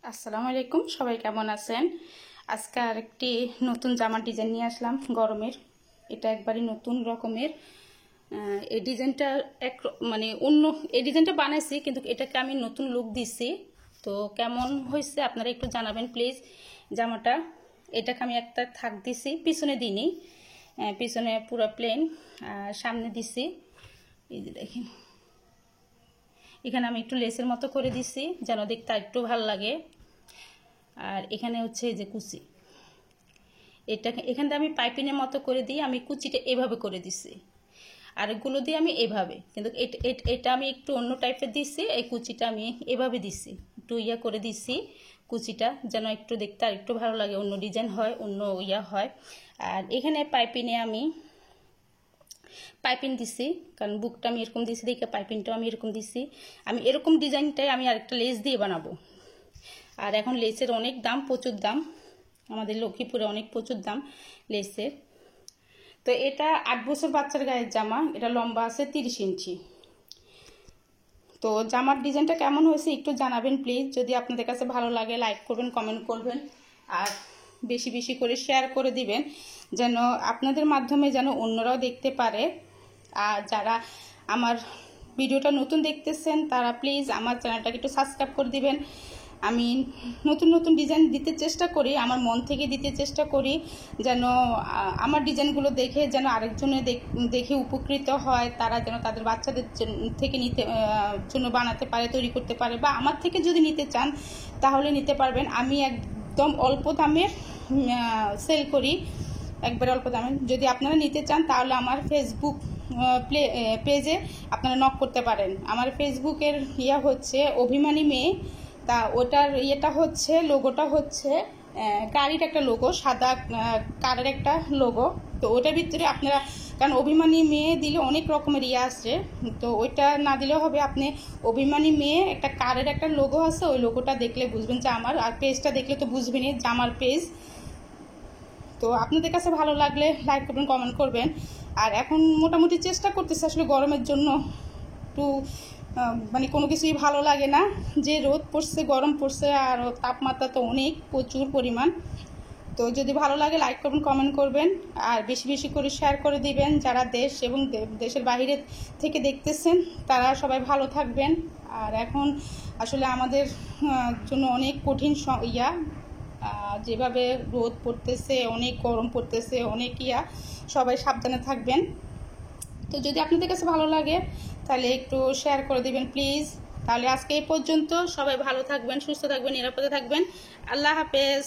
আসসালামু আলাইকুম, সবাই কেমন আছেন? আজকে আরেকটি নতুন জামার ডিজাইন নিয়ে আসলাম গরমের। এটা একবারই নতুন রকমের। এই ডিজাইনটা অন্য এই ডিজাইনটা বানাইছি, কিন্তু এটাকে আমি নতুন লুক দিছি। তো কেমন হয়েছে আপনারা একটু জানাবেন প্লিজ। জামাটা এটাকে আমি একটা থাক দিছি, পিছনে দিইনি, পিছনে পুরো প্লেন, সামনে দিছি। এই যে দেখেন, এখানে আমি একটু লেসের মতো করে দিছি যেন দেখতে একটু ভালো লাগে। আর এখানে হচ্ছে এই যে কুচি, এখানটা আমি পাইপিনের মতো করে দিই। আমি কুচিটা এভাবে করে দিছি, আর এগুলো দিয়ে আমি এভাবে, কিন্তু এটা আমি একটু অন্য টাইপের দিছি। এই কুচিটা আমি এভাবে দিছি, একটু ইয়া করে দিছি কুচিটা, যেন একটু দেখতে আর একটু ভালো লাগে, অন্য ডিজাইন হয়, অন্য ইয়া হয়। আর এখানে পাইপিনে আমি পাইপিন দিছি, কারণ বুকটা আমি এরকম দিছি দেখে পাইপিনটাও আমি এরকম দিছি। আমি এরকম ডিজাইনটাই আমি আরেকটা লেস দিয়ে বানাবো। আর এখন লেসের অনেক দাম, প্রচুর দাম, আমাদের লক্ষ্মীপুরে অনেক প্রচুর দাম লেসের। তো এটা 8 বছর বাচ্চার গায়ের জামা, এটা লম্বা আছে 30 ইঞ্চি। তো জামার ডিজাইনটা কেমন হয়েছে একটু জানাবেন প্লিজ। যদি আপনাদের কাছে ভালো লাগে লাইক করবেন, কমেন্ট করবেন, আর বেশি বেশি করে শেয়ার করে দিবেন, যেন আপনাদের মাধ্যমে যেন অন্যরাও দেখতে পারে। আর যারা আমার ভিডিওটা নতুন দেখতেছেন তারা প্লিজ আমার চ্যানেলটাকে একটু সাবস্ক্রাইব করে দিবেন। আমি নতুন নতুন ডিজাইন দিতে চেষ্টা করি, আমার মন থেকে দিতে চেষ্টা করি, যেন আমার ডিজাইনগুলো দেখে যেন আরেকজনে দেখে উপকৃত হয়, তারা যেন তাদের বাচ্চাদের থেকে জন্য বানাতে পারে, তৈরি করতে পারে, বা আমার থেকে যদি নিতে চান তাহলে নিতে পারবেন। আমি একদম অল্প দামে সেল করি, একবারে অল্প দামে। যদি আপনারা নিতে চান তাহলে আমার ফেসবুক পেজে আপনারা নক করতে পারেন। আমার ফেসবুকের হচ্ছে অভিমানী মেয়ে। তা ওটার ইয়েটা হচ্ছে, লোগোটা হচ্ছে গাড়ির একটা লোগো, সাদা কারের একটা লোগো। তো ওটার ভিতরে আপনারা, কারণ অভিমানী মেয়ে দিলে অনেক রকমের আসে, তো ওইটা না দিলেও হবে। আপনি অভিমানী মেয়ে একটা কারের একটা লোগো আছে, ওই লোগোটা দেখলে বুঝবেন যে আমার, আর পেজটা দেখলে তো বুঝবেনই যে আমার পেজ। তো আপনাদের কাছে ভালো লাগলে লাইক করবেন, কমেন্ট করবেন। আর এখন মোটামুটি চেষ্টা করতেছি, আসলে গরমের জন্য একটু কোনো কিছুই ভালো লাগে না, যে রোদ পড়ছে, গরম পড়ছে, আর তাপমাত্রা তো অনেক প্রচুর পরিমাণ। তো যদি ভালো লাগে লাইক করবেন, কমেন্ট করবেন, আর বেশি বেশি করে শেয়ার করে দিবেন। যারা দেশ এবং দেশের বাইরে থেকে দেখতেছেন তারা সবাই ভালো থাকবেন। আর এখন আসলে আমাদের জন্য অনেক কঠিন যেভাবে রোদ পড়তেছে, অনেক গরম পড়তেছে, অনেক সবাই সাবধানে থাকবেন। তো যদি আপনাদের কাছে ভালো লাগে তাহলে একটু শেয়ার করে দিবেন প্লিজ। তাহলে আজকে এই পর্যন্ত, সবাই ভালো থাকবেন, সুস্থ থাকবেন, নিরাপদে থাকবেন। আল্লাহ হাফেজ।